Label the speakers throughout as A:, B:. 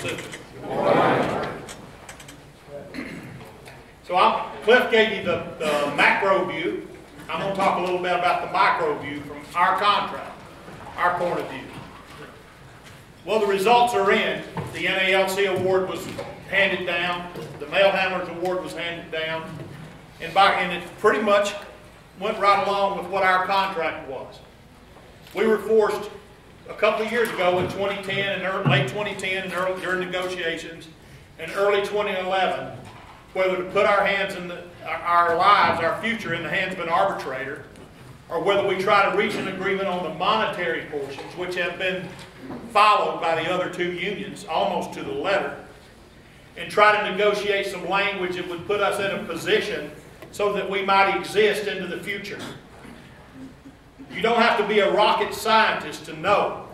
A: Susan. So Cliff gave you the macro view. I'm going to talk a little bit about the micro view from our contract, our point of view. Well, the results are in. The NALC award was handed down. The Mail Handlers Award was handed down. And it pretty much went right along with what our contract was. We were forced a couple of years ago in 2010 and late 2010 and during negotiations and early 2011 whether to put our hands in our lives, our future in the hands of an arbitrator, or whether we try to reach an agreement on the monetary portions, which have been followed by the other two unions almost to the letter, and try to negotiate some language that would put us in a position so that we might exist into the future. You don't have to be a rocket scientist to know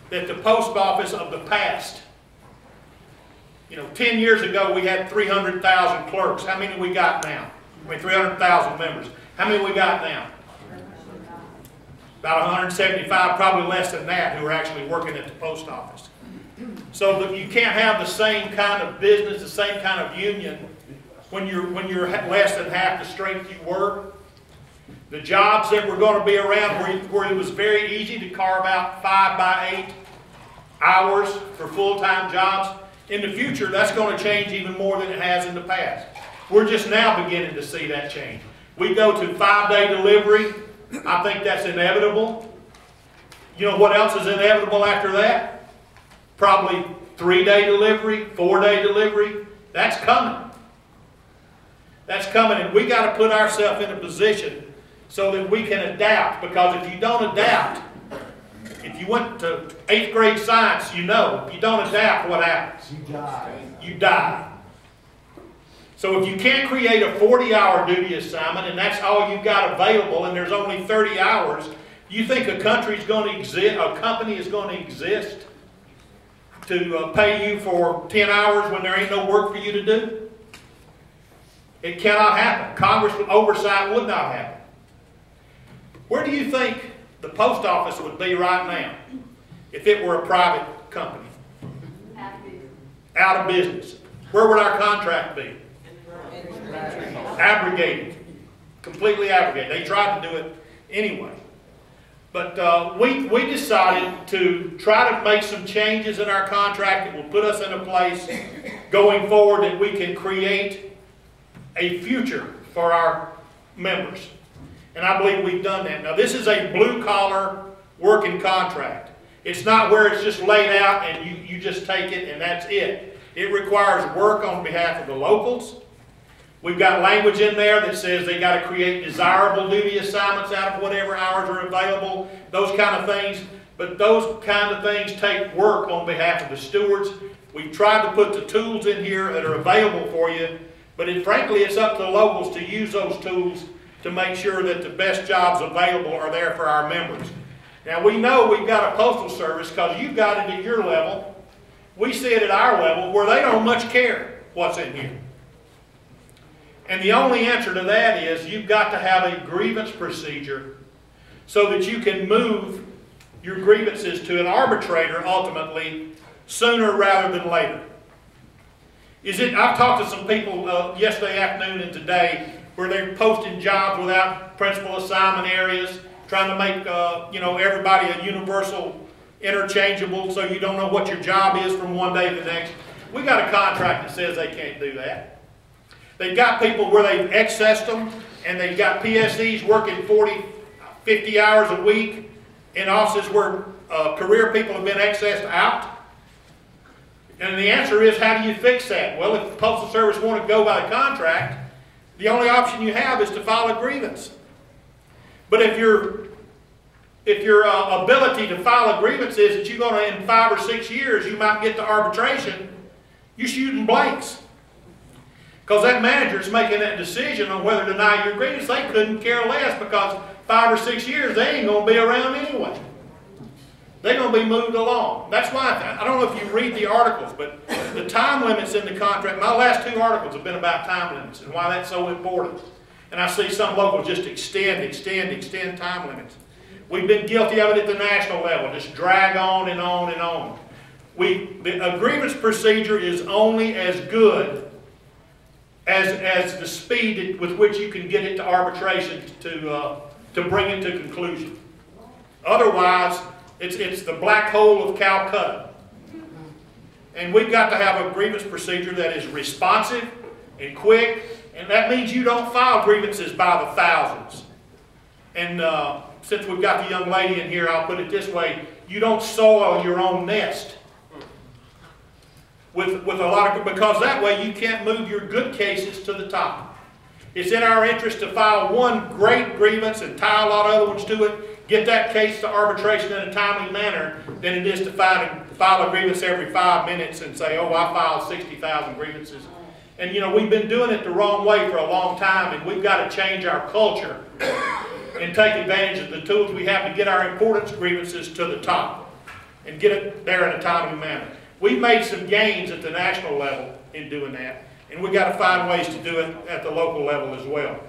A: that the post office of the past, 10 years ago we had 300,000 clerks. How many we got now? 300,000 members. How many we got now? About 175, probably less than that, who are actually working at the post office. So that you can't have the same kind of business, the same kind of union when you're less than half the strength you were. The jobs that were going to be around where it was very easy to carve out 5 by 8 hours for full-time jobs. In the future, that's going to change even more than it has in the past. We're just now beginning to see that change. We go to 5-day delivery. I think that's inevitable. You know what else is inevitable after that? Probably 3-day delivery, 4-day delivery. That's coming. That's coming, and we got to put ourselves in a position so that we can adapt, because if you don't adapt, if you went to 8th grade science, if you don't adapt, what happens?
B: You die.
A: You die. So if you can't create a 40-hour duty assignment and that's all you've got available and there's only 30 hours, you think a country's going to exist, a company is going to exist to pay you for 10 hours when there ain't no work for you to do? It cannot happen. Congress oversight would not happen. Where do you think the post office would be right now if it were a private company? Out of business. Where would our contract be? Abrogated. Completely abrogated. They tried to do it anyway. But we decided to try to make some changes in our contract that will put us in a place going forward that we can create a future for our members. And I believe we've done that. Now, this is a blue-collar working contract. It's not where it's just laid out and you just take it and that's it. It requires work on behalf of the locals. We've got language in there that says they got to create desirable duty assignments out of whatever hours are available, those kind of things. But those kind of things take work on behalf of the stewards. We've tried to put the tools in here that are available for you, but frankly, it's up to the locals to use those tools to make sure that the best jobs available are there for our members. Now, we know we've got a Postal Service because you've got it at your level. We see it at our level where they don't much care what's in here. And the only answer to that is you've got to have a grievance procedure so that you can move your grievances to an arbitrator ultimately sooner rather than later. I've talked to some people yesterday afternoon and today where they're posting jobs without principal assignment areas, trying to make everybody a universal interchangeable so you don't know what your job is from one day to the next. We got a contract that says they can't do that. They've got people where they've excessed them and they've got PSEs working 40, 50 hours a week in offices where career people have been excessed out. And the answer is, how do you fix that? Well, if the Postal Service want to go by the contract, the only option you have is to file a grievance. But if your ability to file a grievance is that you're going to, in 5 or 6 years, you might get to arbitration, you're shooting blanks. Because that manager is making that decision on whether to deny your grievance. They couldn't care less because 5 or 6 years, they ain't going to be around anyway. They're going to be moved along. That's why, I don't know if you read the articles, but the time limits in the contract, my last 2 articles have been about time limits and why that's so important. And I see some locals just extend time limits. We've been guilty of it at the national level, just drag on and on and on. A grievance procedure is only as good as the speed with which you can get it to arbitration to bring it to conclusion. Otherwise, it's the black hole of Calcutta. And we've got to have a grievance procedure that is responsive and quick, and that means you don't file grievances by the thousands. And since we've got the young lady in here, I'll put it this way: you don't soil your own nest with a lot of, because that way you can't move your good cases to the top. It's in our interest to file one great grievance and tie a lot of other ones to it, get that case to arbitration in a timely manner, than it is to file a grievance every 5 minutes and say, oh, I filed 60,000 grievances. And you know, we've been doing it the wrong way for a long time, and we've got to change our culture and take advantage of the tools we have to get our importance grievances to the top and get it there in a timely manner. We've made some gains at the national level in doing that, and we've got to find ways to do it at the local level as well.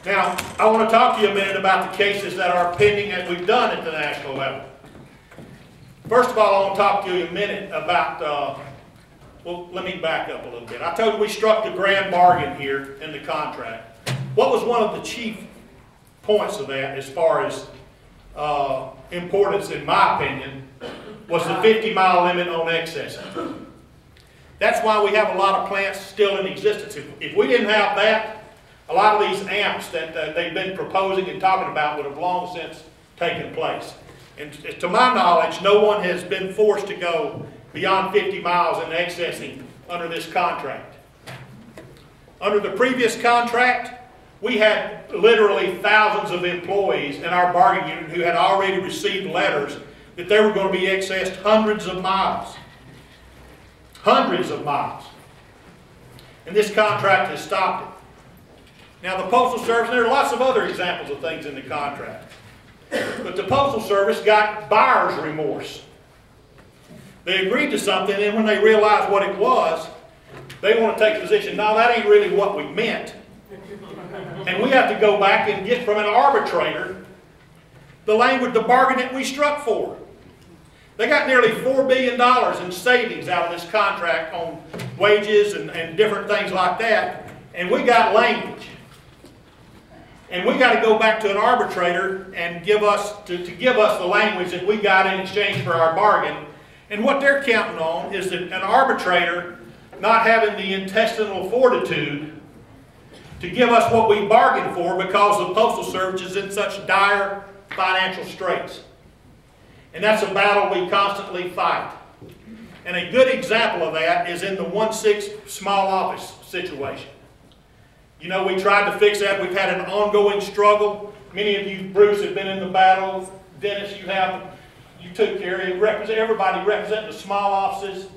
A: Now, I want to talk to you a minute about the cases that are pending that we've done at the national level. First of all, I want to talk to you a minute about, well, let me back up a little bit. I told you we struck the grand bargain here in the contract. What was one of the chief points of that, as far as importance, in my opinion, was the 50-mile limit on excess. That's why we have a lot of plants still in existence. If we didn't have that, a lot of these amps that they've been proposing and talking about would have long since taken place. And to my knowledge, no one has been forced to go beyond 50 miles in excessing under this contract. Under the previous contract, we had literally thousands of employees in our bargaining unit who had already received letters that they were going to be excessed hundreds of miles. Hundreds of miles. And this contract has stopped it. Now the Postal Service, and there are lots of other examples of things in the contract, but the Postal Service got buyer's remorse. They agreed to something, and when they realized what it was, they want to take the position, no, that ain't really what we meant. And we have to go back and get from an arbitrator the language, the bargain that we struck for. They got nearly $4 billion in savings out of this contract on wages and different things like that, and we got language. And we got to go back to an arbitrator and give us the language that we got in exchange for our bargain. And what they're counting on is that an arbitrator not having the intestinal fortitude to give us what we bargained for, because the Postal Service is in such dire financial straits. And that's a battle we constantly fight. And a good example of that is in the 1-6 small office situation. You know, we tried to fix that. We've had an ongoing struggle. Many of you, Bruce, have been in the battle. Dennis, you took care of it. Everybody representing the small offices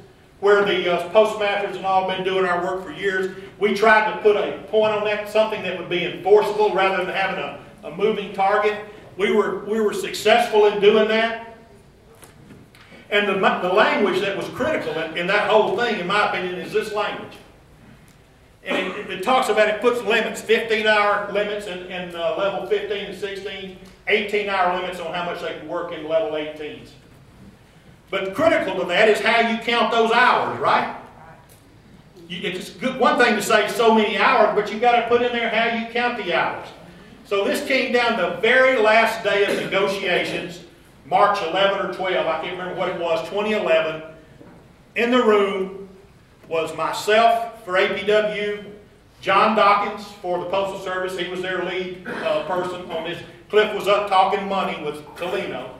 A: where the postmasters and all have been doing our work for years. We tried to put a point on that, something that would be enforceable rather than having a moving target. We were successful in doing that. And the language that was critical in that whole thing, in my opinion, is this language. And it talks about, it puts limits, 15-hour limits in level 15 and 16, 18-hour limits on how much they can work in level 18s. But critical to that is how you count those hours, right? It's good, one thing to say so many hours, but you've got to put in there how you count the hours. So this came down the very last day of negotiations, March 11 or 12, I can't remember what it was, 2011. In the room was myself for APWU, John Dawkins for the Postal Service, he was their lead person on this. Cliff was up talking money with Colino.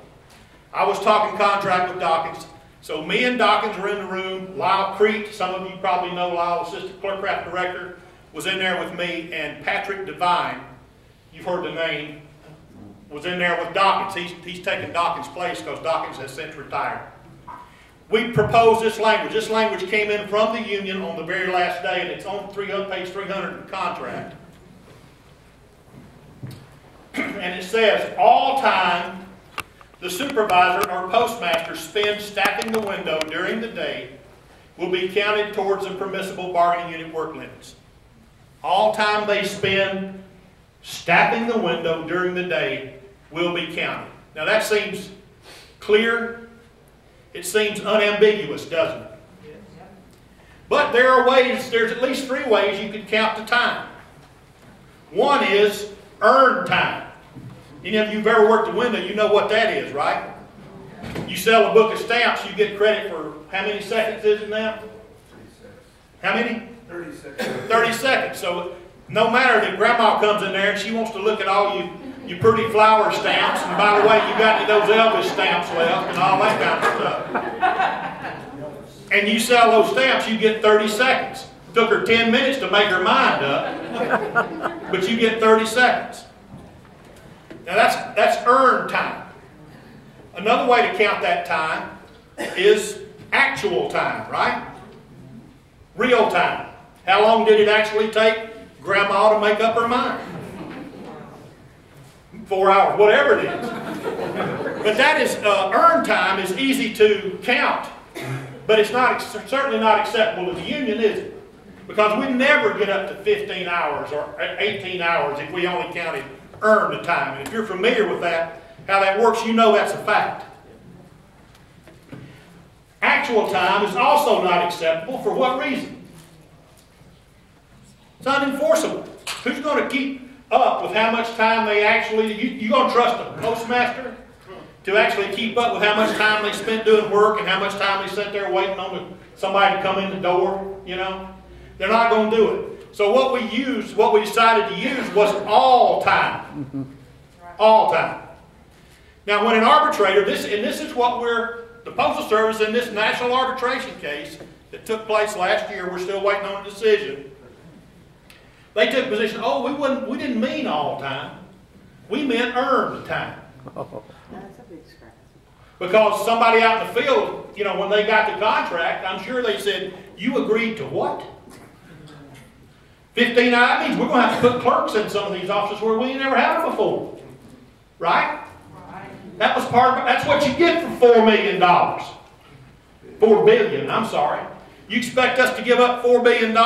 A: I was talking contract with Dawkins. So me and Dawkins were in the room. Lyle Crete, some of you probably know Lyle, Assistant Clerk Craft Director, was in there with me, and Patrick Devine, you've heard the name, was in there with Dawkins. He's taken Dawkins' place because Dawkins has since retired. We proposed this language. This language came in from the union on the very last day, and it's on page 300 of the contract. And it says, all time the supervisor or postmaster spends staffing the window during the day will be counted towards the permissible bargaining unit work limits. All time they spend staffing the window during the day will be counted. Now that seems clear. It seems unambiguous, doesn't it? But there are ways, there's at least 3 ways you can count the time. One is earned time. Any of you who've ever worked a window, you know what that is, right? You sell a book of stamps, you get credit for how many seconds is it now?
B: 30 seconds.
A: How many?
B: 30 seconds.
A: 30 seconds. So no matter that grandma comes in there and she wants to look at all you pretty flower stamps, and by the way, you got any of those Elvis stamps left and all that kind of stuff. And you sell those stamps, you get 30 seconds. Took her 10 minutes to make her mind up, but you get 30 seconds. Now that's earned time. Another way to count that time is actual time, right? Real time. How long did it actually take Grandma to make up her mind? 4 hours, whatever it is. But that is, earned time is easy to count, but it's certainly not acceptable to the union, is it? Because we never get up to 15 hours or 18 hours if we only counted earned time. And if you're familiar with that, how that works, you know that's a fact. Actual time is also not acceptable. For what reason? It's unenforceable. Who's going to keep up with how much time they actually... You going to trust a postmaster to actually keep up with how much time they spent doing work and how much time they sat there waiting on somebody to come in the door, you know? They're not going to do it. So what we decided to use was all time. All time. Now when an arbitrator, this is what the Postal Service in this national arbitration case that took place last year, we're still waiting on a decision. They took position, oh, we didn't mean all time. We meant earned time.
C: That's a big scratch.
A: Because somebody out in the field, you know, when they got the contract, I'm sure they said, you agreed to what? 15 hours means we're going to have to put clerks in some of these offices where we ain't never had them before. Right? That was that's what you get for $4 million. $4 billion, I'm sorry. You expect us to give up $4 billion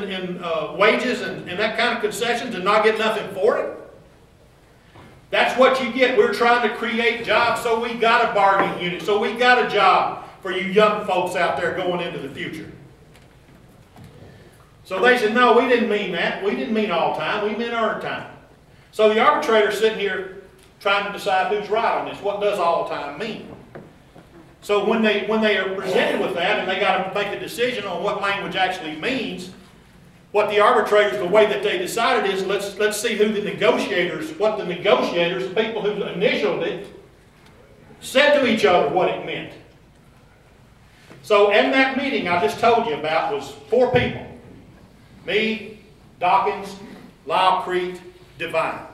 A: in wages and that kind of concessions and not get nothing for it? That's what you get. We're trying to create jobs, so we got a bargaining unit, so we got a job for you young folks out there going into the future. So they said, no, we didn't mean that. We didn't mean all time. We meant earned time. So the arbitrator's sitting here trying to decide who's right on this. What does all time mean? So when they are presented with that and they got to make a decision on what language actually means, what the arbitrators, the way that they decided is let's see who the negotiators, the people who initialed it, said to each other what it meant. So in that meeting I just told you about was 4 people. Me, Dawkins, Lyle Crete, Devine.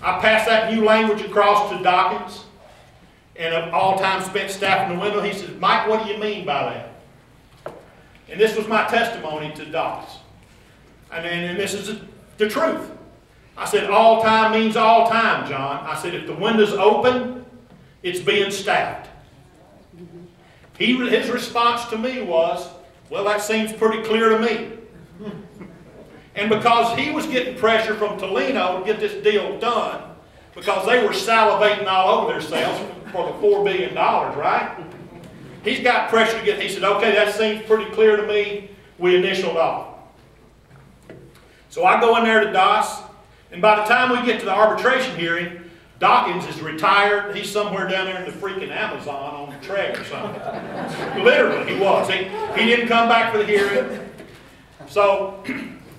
A: I passed that new language across to Dawkins and an all-time spent staff in the window. He said, Mike, what do you mean by that? And this was my testimony to Dawkins. And this is the truth. I said, all time means all time, John. I said, if the window's open, it's being staffed. His response to me was, well, that seems pretty clear to me. And because he was getting pressure from Tolino to get this deal done, because they were salivating all over themselves for the $4 billion, right? He's got pressure to get, he said, okay, that seems pretty clear to me. We initialed off. So I go in there to DOS, and by the time we get to the arbitration hearing, Dawkins is retired. He's somewhere down there in the freaking Amazon on the track or something. Literally, he was. He didn't come back for the hearing. So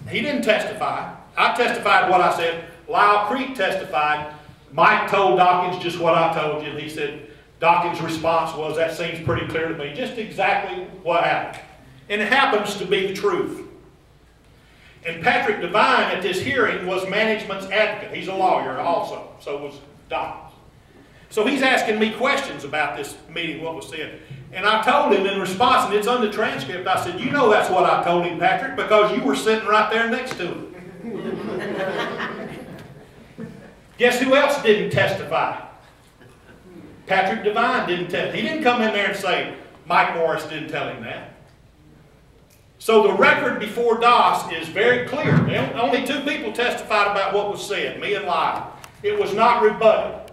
A: he didn't testify. I testified what I said. Lyle Crete testified. Mike told Dawkins just what I told you. He said Dawkins' response was, that seems pretty clear to me. Just exactly what happened. And it happens to be the truth. And Patrick Devine at this hearing was management's advocate. He's a lawyer also. So was Dawkins. So he's asking me questions about this meeting, what was said. And I told him in response, and it's on the transcript, I said, you know that's what I told him, Patrick, because you were sitting right there next to him. Guess who else didn't testify? Patrick Devine didn't testify. He didn't come in there and say, Mike Morris didn't tell him that. So the record before DOS is very clear. Only 2 people testified about what was said, me and Lyle. It was not rebutted.